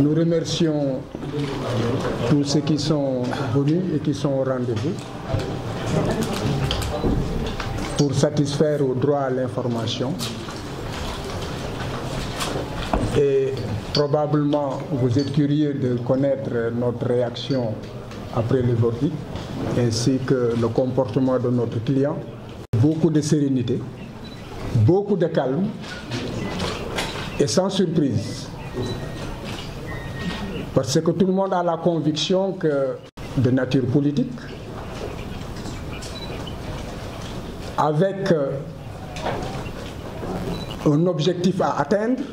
Nous remercions tous ceux qui sont venus et qui sont au rendez-vous pour satisfaire au droit à l'information. Et probablement, vous êtes curieux de connaître notre réaction après le verdict, ainsi que le comportement de notre client. Beaucoup de sérénité, beaucoup de calme et sans surprise. Parce que tout le monde a la conviction que, de nature politique, avec un objectif à atteindre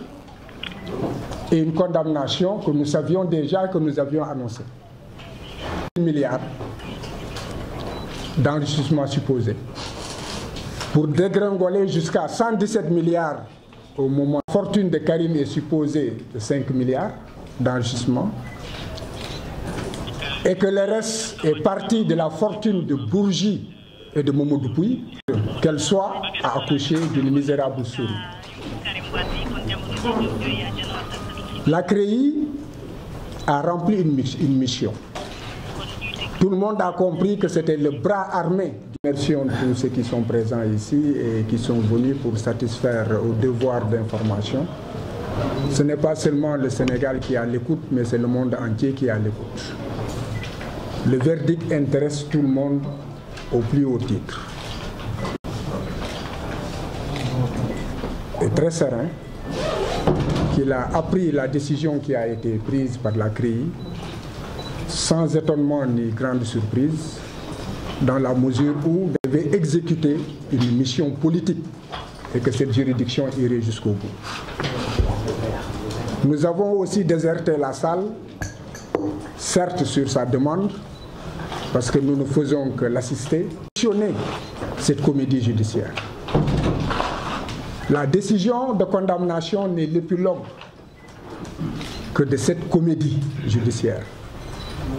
et une condamnation que nous savions déjà et que nous avions annoncée. 1 milliard d'enrichissement supposé pour dégringoler jusqu'à 117 milliards au moment où la fortune de Karim est supposée de 5 milliards d'enrichissement et que le reste est parti de la fortune de Bourgi et de Mamadou Pouye, qu'elle soit à accoucher d'une misérable souris. La CREI a rempli une mission. Tout le monde a compris que c'était le bras armé. Merci à tous ceux qui sont présents ici et qui sont venus pour satisfaire au devoir d'information. Ce n'est pas seulement le Sénégal qui est à l'écoute, mais c'est le monde entier qui est à l'écoute. Le verdict intéresse tout le monde au plus haut titre. Et très serein qu'il a appris la décision qui a été prise par la CREI sans étonnement ni grande surprise, dans la mesure où il devait exécuter une mission politique et que cette juridiction irait jusqu'au bout. Nous avons aussi déserté la salle, certes sur sa demande, parce que nous ne faisons que l'assister, questionner cette comédie judiciaire. La décision de condamnation n'est l'épilogue que de cette comédie judiciaire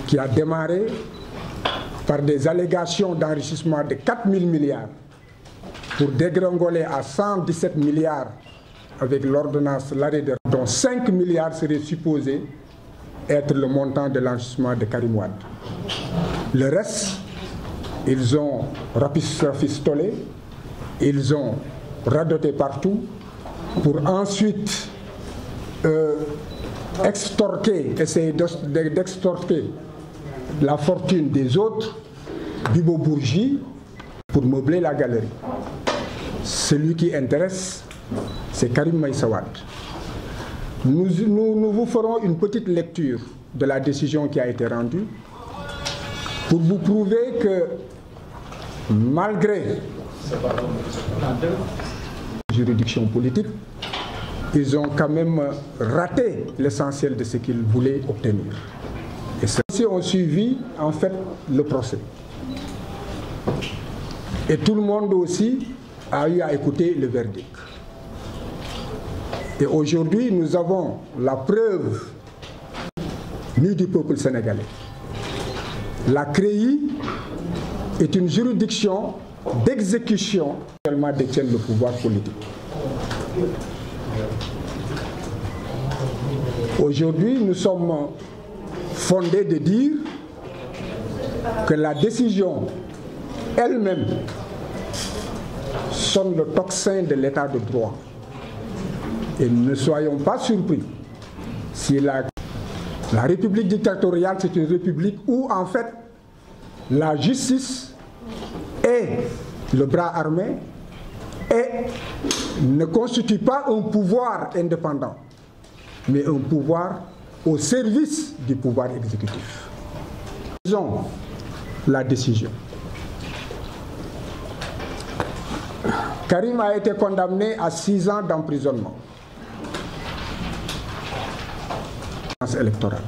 qui a démarré par des allégations d'enrichissement de 4 000 milliards pour dégringoler à 117 milliards avec l'ordonnance l'arrêt de dont 5 milliards seraient supposés être le montant de l'enrichissement de Karim Wade. Le reste, ils ont rafistolé, ils ont radoté partout pour ensuite essayer d'extorquer la fortune des autres, Bibo Bourgi, pour meubler la galerie. Celui qui intéresse, c'est Karim Meïssa Wade. Nous vous ferons une petite lecture de la décision qui a été rendue pour vous prouver que malgré la juridiction politique, ils ont quand même raté l'essentiel de ce qu'ils voulaient obtenir. Et ceux-ci ont suivi en fait le procès. Et tout le monde aussi a eu à écouter le verdict. Et aujourd'hui, nous avons la preuve nue du peuple sénégalais. La CREI est une juridiction d'exécution qui seulement détient le pouvoir politique. Aujourd'hui, nous sommes fondés de dire que la décision elle-même sonne le tocsin de l'état de droit. Et ne soyons pas surpris si la République dictatoriale, c'est une république où en fait la justice est le bras armé et ne constitue pas un pouvoir indépendant, mais un pouvoir au service du pouvoir exécutif. Ils ont la décision. Karim a été condamné à 6 ans d'emprisonnement électorale.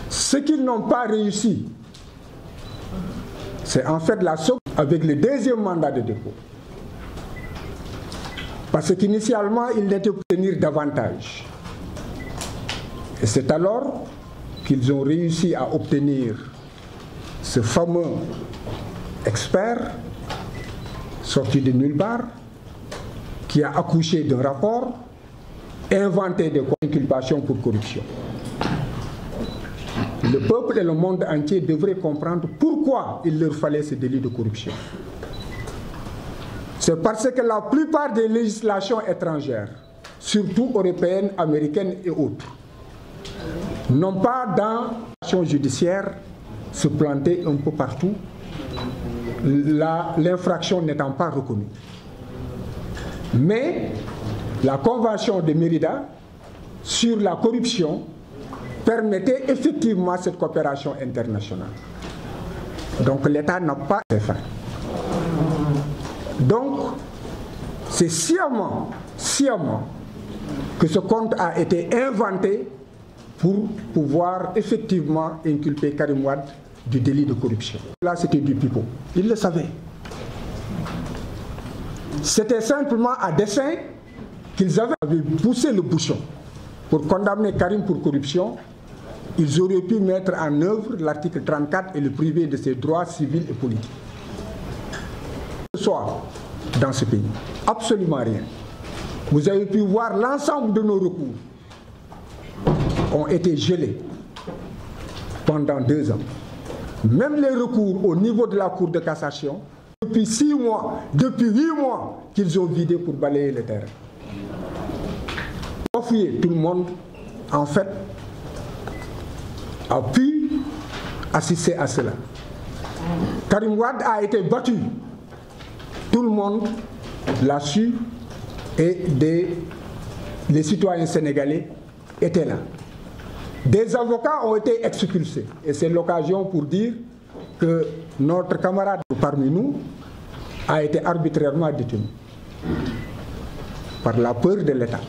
Ce qu'ils n'ont pas réussi, c'est en fait la sauce avec le deuxième mandat de dépôt. Parce qu'initialement, ils n'étaient pas obtenir davantage. Et c'est alors qu'ils ont réussi à obtenir ce fameux expert sorti de nulle part, qui a accouché d'un rapport inventer des inculpations pour corruption. Le peuple et le monde entier devraient comprendre pourquoi il leur fallait ce délit de corruption. C'est parce que la plupart des législations étrangères, surtout européennes, américaines et autres, n'ont pas dans l'action judiciaire se planter un peu partout, l'infraction n'étant pas reconnue. Mais la Convention de Mérida sur la corruption permettait effectivement cette coopération internationale. Donc l'État n'a pas fait. Donc c'est sciemment que ce compte a été inventé pour pouvoir effectivement inculper Karim Wade du délit de corruption. Là c'était du pipeau, il le savait. C'était simplement à dessein qu'ils avaient poussé le bouchon pour condamner Karim pour corruption. Ils auraient pu mettre en œuvre l'article 34 et le priver de ses droits civils et politiques. Ce soir, dans ce pays, absolument rien. Vous avez pu voir l'ensemble de nos recours ont été gelés pendant 2 ans. Même les recours au niveau de la Cour de cassation, depuis 6 mois, depuis 8 mois, qu'ils ont vidé pour balayer le terrain. Tout le monde, en fait, a pu assister à cela. Karim Wade a été battu. Tout le monde l'a su et les citoyens sénégalais étaient là. Des avocats ont été expulsés. Et c'est l'occasion pour dire que notre camarade parmi nous a été arbitrairement détenu par la peur de l'État.